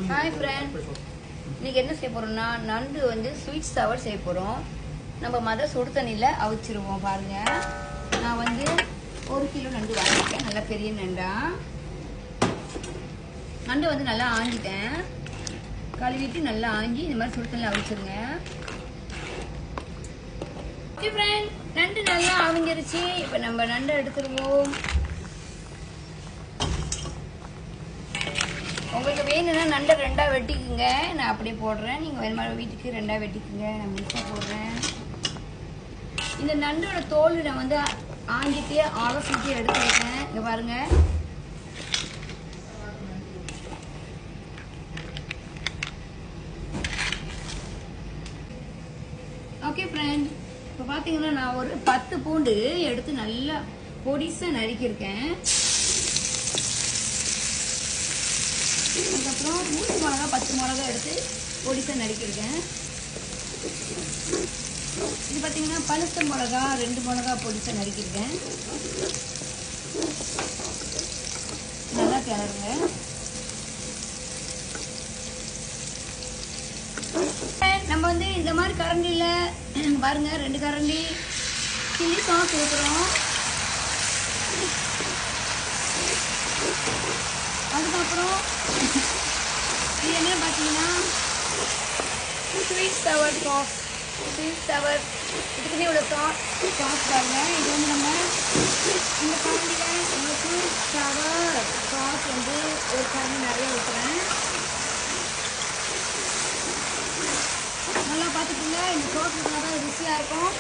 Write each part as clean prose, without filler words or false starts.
Hi friend, இன்னைக்கு என்ன செய்ய போறோம்னா நண்டு வந்து ஸ்வீட் சவர் செய்ய போறோம். நம்ம மத சுடு தண்ணியில அவிச்சிருவோம். பாருங்க, நான் வந்து 1 கிலோ நண்டு வாங்கிட்டேன். நல்லா பெரிய நண்டா. நண்டு வந்து நல்லா ஆஞ்சிட்டேன். கழுவிட்டு நல்லா ஆஞ்சி இந்த மாதிரி சுடு தண்ணியில் அவிச்சிருங்க. ஓகே ஃப்ரெண்ட், நண்டு நல்லா அவிஞ்சிருச்சு. இப்போ நம்ம நண்டை எடுத்துருவோம். உங்களுக்கு வேணும்னா நண்டை 2ஆ வெட்டிக்குங்க. நான் அப்படியே போடுறேன். நீங்கள் வேணுமா வீட்டுக்கு 2ஆ வெட்டிக்குங்க. நான் முழுசாக போடுறேன். இந்த நண்டோட தோல் நான் வந்து ஆஞ்சிட்டு அலசிட்டு எடுத்துருக்கேன். இங்கே பாருங்க. ஓகே ஃப்ரெண்ட், இப்போ பார்த்தீங்கன்னா நான் ஒரு 10 பூண்டு எடுத்து நல்லா பொடிசாக நறுக்கியிருக்கேன். அதுக்கப்புறம் 3 மிளகா 10 மிளகா எடுத்து பொடிசாக நறுக்கியிருக்கேன். இது பார்த்தீங்கன்னா பழுத்த மிளகா 2 மிளகா பொடிசாக நறுக்கியிருக்கேன். நல்லா கிளறுங்க. நம்ம வந்து இந்த மாதிரி கரண்டியில் பாருங்க 2 கரண்டி சில்லி சாஸ் ஊற்றுறோம். அதுக்கப்புறம் இது என்ன பார்த்தீங்கன்னா ஸ்வீட் சவர் சாஸ். ஸ்வீட் சவர் இதுக்குன்னே இவ்வளோ சாஸ் பாருங்க. இது வந்து நம்ம இந்த கரண்டியில் ஸ்வீட் சவர் சாஸ் வந்து ஒரு கரண்டி நிறைய ஊற்றுறேன். நல்லா பார்த்துக்கோங்க. இந்த சாஸ் நல்லா தான் ருசியாக இருக்கும்.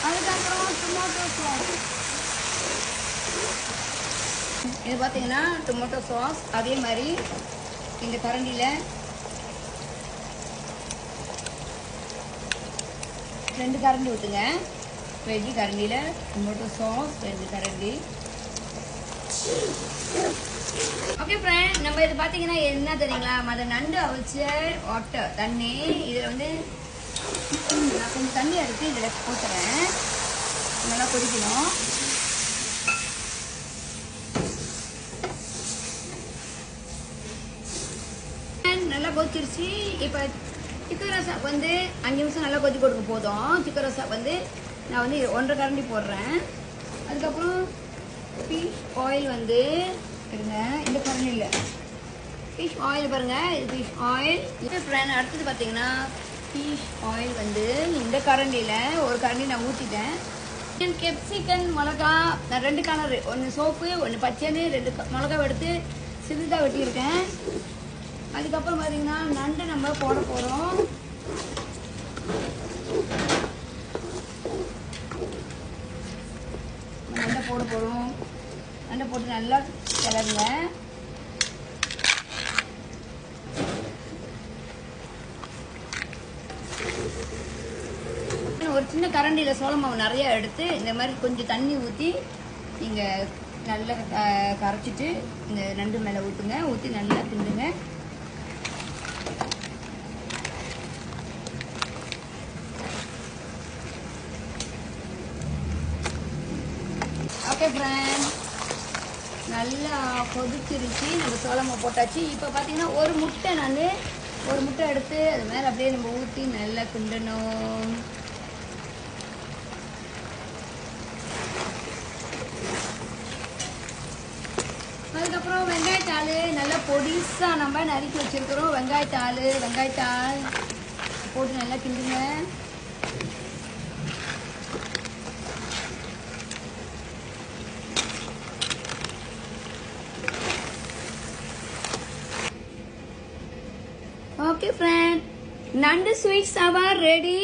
அதுக்கப்புறம் டொமேட்டோ சாஸ். இது பார்த்தீங்கன்னா டொமேட்டோ சாஸ் அதே மாதிரி இந்த கரண்டியில் 2 கரண்டி ஊற்றுங்க. பெரிய கரண்டியில் டொமேட்டோ சாஸ் 2 கரண்டி. ஓகே ஃப்ரெண்ட், நம்ம இது பார்த்தீங்கன்னா என்ன தெரியுங்களா, மற்ற நண்டு அவிச்ச வாட்டர் தண்ணி. இதில் வந்து நான் கொஞ்சம் தண்ணி எடுத்து இதில் ஊற்றுறேன். நல்லா கொதிக்கணும். நல்லா கொதிச்சிருச்சு. இப்போ சிக்கன் ரசம் வந்து 5 நிமிஷம் நல்லா கொதி கொடுக்க போதும். சிக்கன் ரசம் வந்து நான் வந்து 1.5 கரண்டி போடுறேன். அதுக்கப்புறம் ஃபிஷ் ஆயில் வந்து இருங்க, இந்த கரண்டி இல்லை, ஃபிஷ் ஆயில் பாருங்க. இது ஃபிஷ் ஆயில். இது ஃப்ரெண்ட், அடுத்தது பார்த்தீங்கன்னா ஃபிஷ் ஆயில் வந்து இந்த கரண்டியில் ஒரு கரண்டி நான் ஊற்றிட்டேன். கேப்சிகன் மிளகா நான் 2 கலரு, 1 சோப்பு 1 பச்சைன்னு 2 மிளகா எடுத்து சிறிதாக வெட்டியிருக்கேன். அதுக்கப்புறம் பார்த்தீங்கன்னா நண்டு நம்ம போட போகிறோம். நண்டை போட போகிறோம். நண்டை போட்டு நல்லா கிளறுங்க. ஒரு சின்ன கரண்டியில் சோள மாவு நிறையா எடுத்து இந்த மாதிரி கொஞ்சம் தண்ணி ஊற்றி நீங்கள் நல்லா கரைச்சிட்டு இந்த நண்டு மேலே ஊற்றுங்க. ஊற்றி நல்லா கிண்டுங்க. ஓகே ஃப்ரெண்ட், நல்லா கொதிச்சிருச்சு. நம்ம சோளமாக போட்டாச்சு. இப்போ பார்த்தீங்கன்னா ஒரு முட்டை எடுத்து அது மேலே அப்படியே நம்ம ஊற்றி நல்லா கிண்டணும். அதுக்கப்புறம் வெங்காயத்தாள் நல்லா பொடிசாக நம்ம நறுக்கி வச்சுருக்கிறோம். வெங்காயத்தாள் போட்டு நல்லா கிண்டுங்க. ஓகே ஃப்ரெண்ட், நண்டு ஸ்வீட் சவர் ரெடி.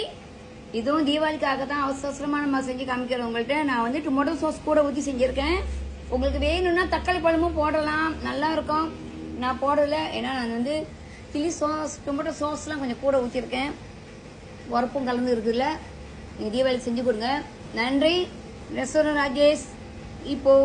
இதுவும் தீபாவளிக்காக தான் அவசரமாக நம்ம செஞ்சு காமிக்கிறோம் உங்கள்கிட்ட. நான் வந்து டொமேட்டோ சாஸ் கூட ஊற்றி செஞ்சுருக்கேன். உங்களுக்கு வேணும்னா தக்காளி பழமும் போடலாம், நல்லா இருக்கும். நான் போடலை, ஏன்னா நான் வந்து சில்லி சாஸ் டொமேட்டோ சாஸ்லாம் கொஞ்சம் கூட ஊற்றிருக்கேன். உரப்பும் கலந்து இருக்குதுல்ல. நீங்கள் தீபாவளி செஞ்சு கொடுங்க. நன்றி. ரெஸ்டாரண்ட் ராஜேஷ் இப்போ